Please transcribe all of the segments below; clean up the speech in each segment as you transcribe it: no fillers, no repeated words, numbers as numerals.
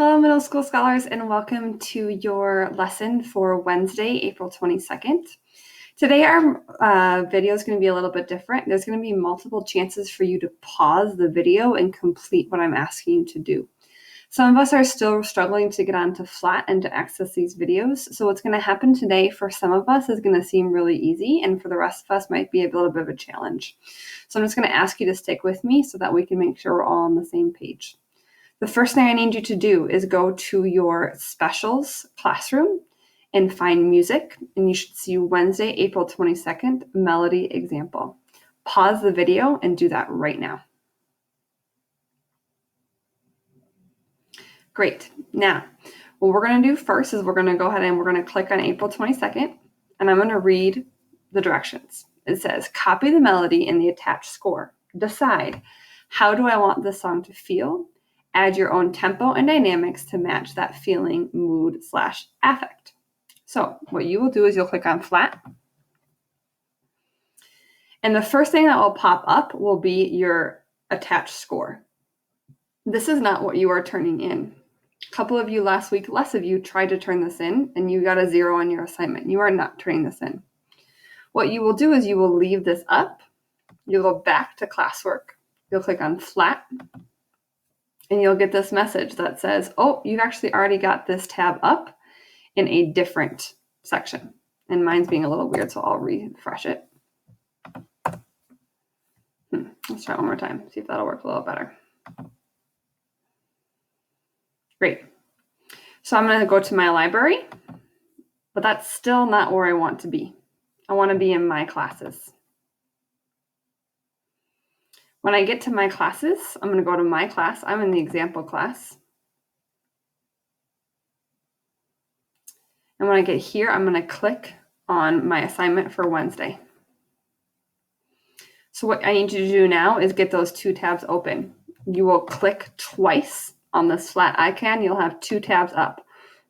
Hello, middle school scholars, and welcome to your lesson for Wednesday, April 22nd. Today, our video is going to be a little bit different. There's going to be multiple chances for you to pause the video and complete what I'm asking you to do. Some of us are still struggling to get onto Flat and to access these videos. So what's going to happen today for some of us is going to seem really easy, and for the rest of us might be a little bit of a challenge. So I'm just going to ask you to stick with me so that we can make sure we're all on the same page. The first thing I need you to do is go to your specials classroom and find music, and you should see Wednesday, April 22nd, melody example. Pause the video and do that right now. Great. Now, what we're going to do first is we're going to go ahead and we're going to click on April 22nd, and I'm going to read the directions. It says, copy the melody in the attached score. Decide, how do I want this song to feel? Add your own tempo and dynamics to match that feeling, mood / affect. So what you will do is you'll click on Flat. And the first thing that will pop up will be your attached score. This is not what you are turning in. A couple of you last week, less of you, tried to turn this in and you got a 0 on your assignment. You are not turning this in. What you will do is you will leave this up. You'll go back to classwork. You'll click on Flat. And you'll get this message that says, oh, you've actually already got this tab up in a different section. And mine's being a little weird, so I'll refresh it. Let's try it one more time, see if that'll work a little better. Great. So I'm going to go to my library, but that's still not where I want to be. I want to be in my classes. When I get to my classes, I'm going to go to my class. I'm in the example class. And when I get here, I'm going to click on my assignment for Wednesday. So what I need you to do now is get those two tabs open. You will click twice on this flat icon. You'll have two tabs up.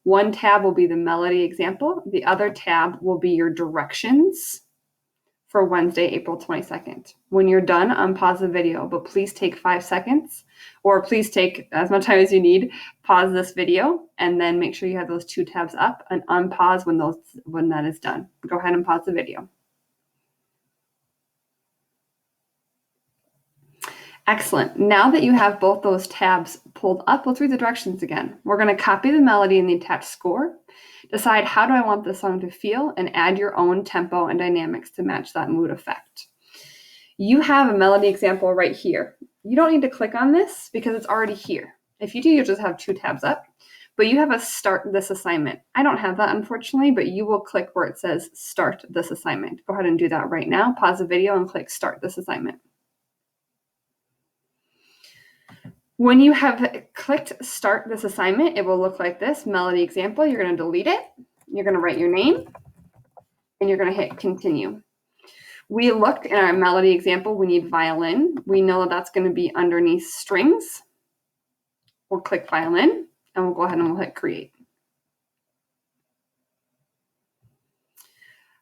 One tab will be the melody example. The other tab will be your directions for Wednesday, April 22nd. When you're done, unpause the video, but please take 5 seconds, or please take as much time as you need. Pause this video, and then make sure you have those two tabs up, and unpause when that is done. Go ahead and pause the video. Excellent. Now that you have both those tabs pulled up, let's read the directions again. We're going to copy the melody in the attached score. Decide, how do I want this song to feel, and add your own tempo and dynamics to match that mood effect. You have a melody example right here. You don't need to click on this because it's already here. If you do, you'll just have two tabs up, but you have a start this assignment. I don't have that, unfortunately, but you will click where it says start this assignment. Go ahead and do that right now. Pause the video and click start this assignment. When you have clicked start this assignment, it will look like this, melody example. You're going to delete it. You're going to write your name, and you're going to hit continue. We looked in our melody example, we need violin. We know that that's going to be underneath strings. We'll click violin, and we'll go ahead and we'll hit create.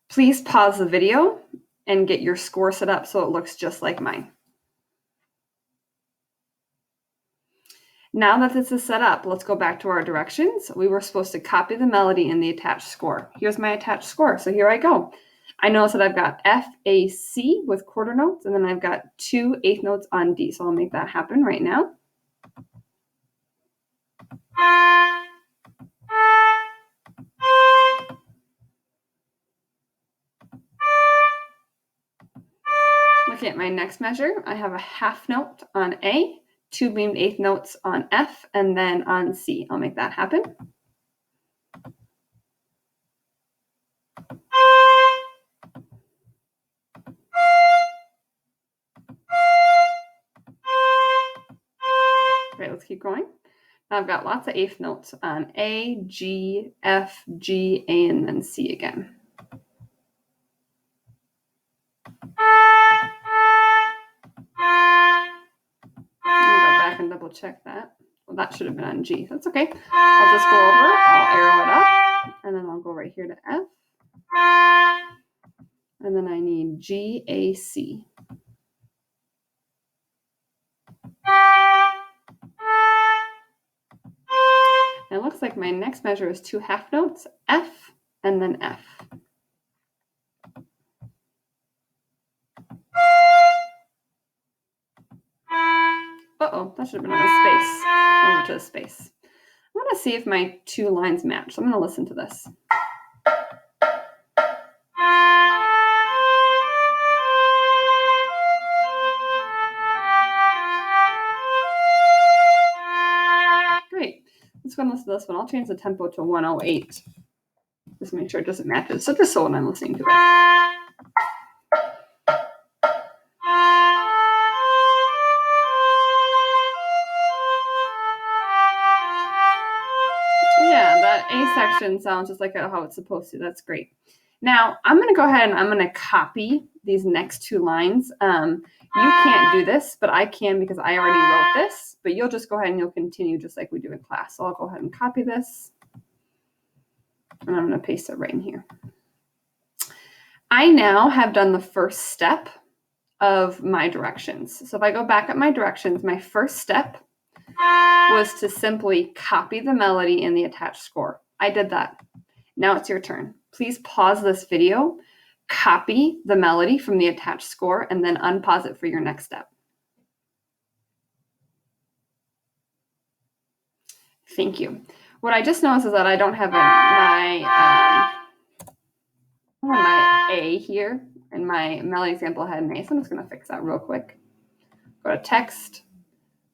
Please pause the video and get your score set up so it looks just like mine. Now that this is set up, let's go back to our directions. We were supposed to copy the melody in the attached score. Here's my attached score. So here I go. I notice that I've got F, A, C with quarter notes, and then I've got 2 eighth notes on D. So I'll make that happen right now. Looking at my next measure, I have a half note on A, 2 beamed eighth notes on F, and then on C. I'll make that happen. Great, let's keep going. Now I've got lots of eighth notes on A, G, F, G, A, and then C again. And double check that. Well, that should have been on G. That's okay. I'll just go over, I'll arrow it up, and then I'll go right here to F. And then I need G, A, C. it looks like my next measure is 2 half notes, F and then F. Uh-oh, that should have been on a space. I went to a space. I want to see if my 2 lines match. So I'm going to listen to this. Great. Let's go and listen to this one. I'll change the tempo to 108. Just make sure it doesn't match it. So just so when I'm listening to it. A section sounds just like how it's supposed to. That's great. Now, I'm going to go ahead and I'm going to copy these next 2 lines. You can't do this, but I can because I already wrote this. But you'll just go ahead and you'll continue just like we do in class. So I'll go ahead and copy this. And I'm going to paste it right in here. I now have done the first step of my directions. So if I go back at my directions, my first step was to simply copy the melody in the attached score. I did that. Now it's your turn. Please pause this video, copy the melody from the attached score, and then unpause it for your next step. Thank you. What I just noticed is that I don't have my A here, and my melody sample had an A, so I'm just going to fix that real quick. Go to text.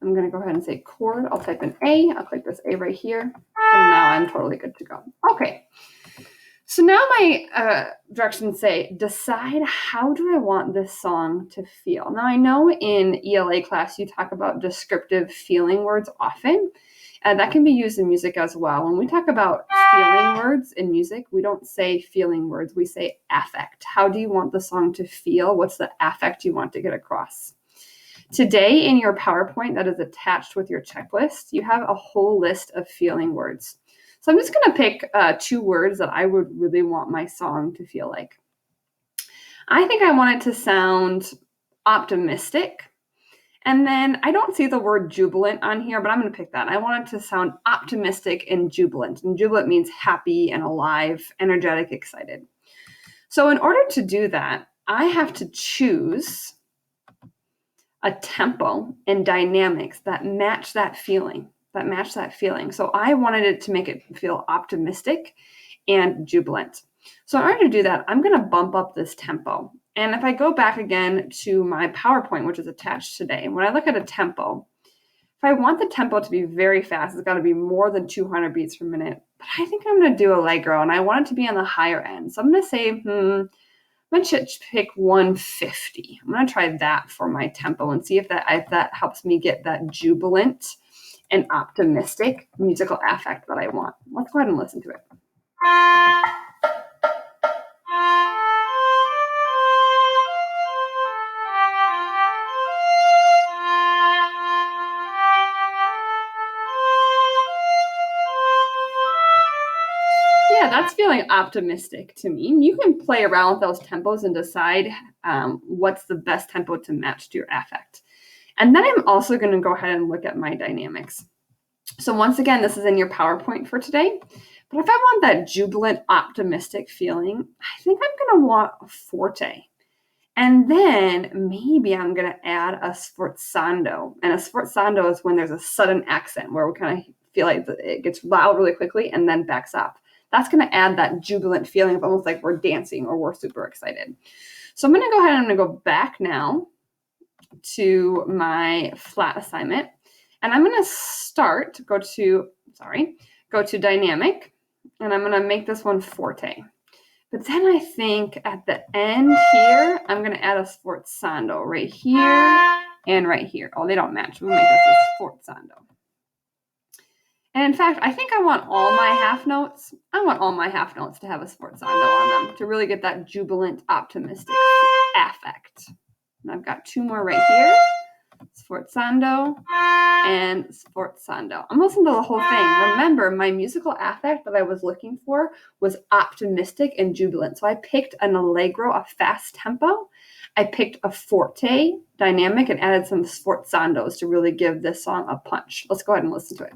I'm going to go ahead and say chord. I'll type in A. I'll click this A right here. And now I'm totally good to go. Okay. So now my directions say, decide how do I want this song to feel. Now I know in ELA class you talk about descriptive feeling words often. That can be used in music as well. When we talk about feeling words in music, we don't say feeling words. We say affect. How do you want the song to feel? What's the affect you want to get across? Today in your PowerPoint that is attached with your checklist, you have a whole list of feeling words. So I'm just going to pick 2 words that I would really want my song to feel like. I think I want it to sound optimistic. And then I don't see the word jubilant on here, but I'm going to pick that. I want it to sound optimistic and jubilant. And jubilant means happy and alive, energetic, excited. So in order to do that, I have to choose a tempo and dynamics that match that feeling, So I wanted it to make it feel optimistic and jubilant. So in order to do that, I'm going to bump up this tempo. And if I go back again to my PowerPoint, which is attached today, when I look at a tempo, if I want the tempo to be very fast, it's got to be more than 200 beats per minute. But I think I'm going to do Allegro, and I want it to be on the higher end. So I'm going to say, I'm going to pick 150. I'm going to try that for my tempo and see if that helps me get that jubilant and optimistic musical affect that I want. Let's go ahead and listen to it. Yeah, that's feeling optimistic to me. You can play around with those tempos and decide what's the best tempo to match to your affect. And then I'm also going to go ahead and look at my dynamics. So once again, this is in your PowerPoint for today. But if I want that jubilant, optimistic feeling, I think I'm going to want a forte. And then maybe I'm going to add a sforzando. And a sforzando is when there's a sudden accent where we kind of feel like it gets loud really quickly and then backs up. That's going to add that jubilant feeling of almost like we're dancing or we're super excited. So I'm going to go ahead and I'm going to go back now to my flat assignment. And I'm going to go to dynamic, and I'm going to make this one forte. But then I think at the end here, I'm going to add a sforzando right here and right here. Oh, they don't match. We'll make this a sforzando. And in fact, I think I want all my half notes. I want all my half notes to have a sforzando on them to really get that jubilant, optimistic affect. And I've got 2 more right here. Sforzando and sforzando. I'm listening to the whole thing. Remember, my musical affect that I was looking for was optimistic and jubilant. So I picked an allegro, a fast tempo. I picked a forte dynamic and added some sforzandos to really give this song a punch. Let's go ahead and listen to it.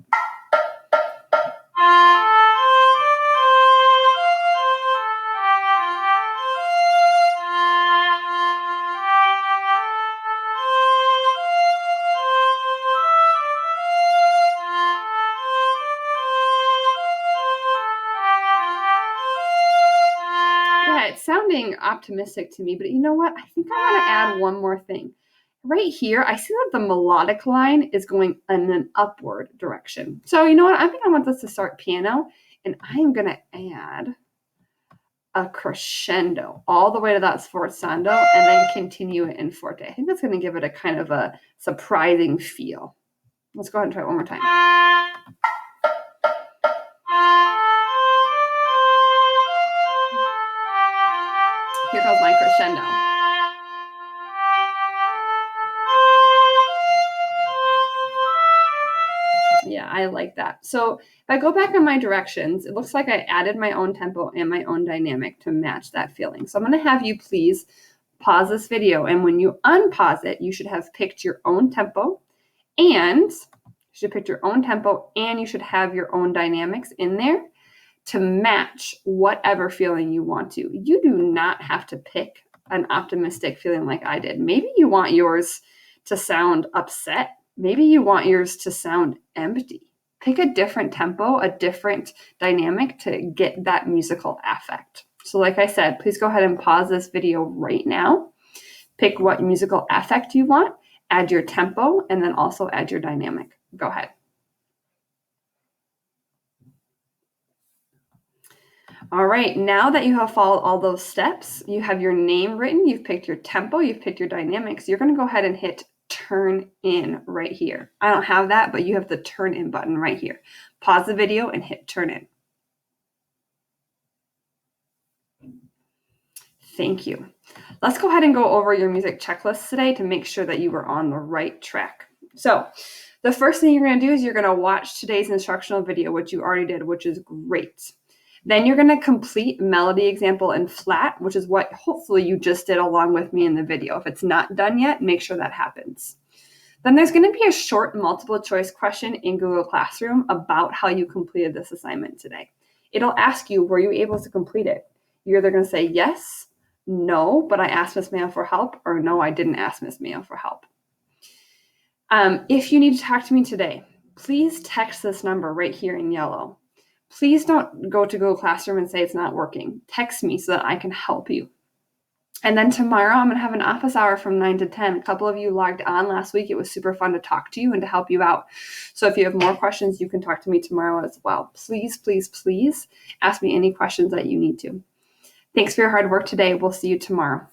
it's sounding optimistic to me, but you know what? I think I want to add one more thing. Right here, I see that the melodic line is going in an upward direction. So you know what? I think I want this to start piano, and I'm going to add a crescendo all the way to that sforzando and then continue it in forte. I think that's going to give it a kind of a surprising feel. Let's go ahead and try it one more time. Here goes my crescendo. Yeah, I like that. So if I go back on my directions, it looks like I added my own tempo and my own dynamic to match that feeling. So I'm going to have you please pause this video. And when you unpause it, you should have picked your own tempo and you should have your own dynamics in there to match whatever feeling you want to. You do not have to pick an optimistic feeling like I did. Maybe you want yours to sound upset. Maybe you want yours to sound empty. Pick a different tempo, a different dynamic to get that musical affect. So like I said, please go ahead and pause this video right now. Pick what musical affect you want, add your tempo, and then also add your dynamic. Go ahead. All right, now that you have followed all those steps, you have your name written, you've picked your tempo, you've picked your dynamics, you're going to go ahead and hit turn in right here. I don't have that, but you have the turn in button right here. Pause the video and hit turn in. Thank you. Let's go ahead and go over your music checklist today to make sure that you were on the right track. So the first thing you're going to do is you're going to watch today's instructional video, which you already did, which is great. Then you're going to complete melody example in flat, which is what hopefully you just did along with me in the video. If it's not done yet, make sure that happens. Then there's going to be a short multiple choice question in Google Classroom about how you completed this assignment today. It'll ask you, were you able to complete it? You're either going to say yes, no, but I asked Miss Mayo for help, or no, I didn't ask Miss Mayo for help. If you need to talk to me today, please text this number right here in yellow. Please don't go to Google Classroom and say it's not working. Text me so that I can help you. And then tomorrow I'm going to have an office hour from 9 to 10. A couple of you logged on last week. It was super fun to talk to you and to help you out. So if you have more questions, you can talk to me tomorrow as well. Please, please, please ask me any questions that you need to. Thanks for your hard work today. We'll see you tomorrow.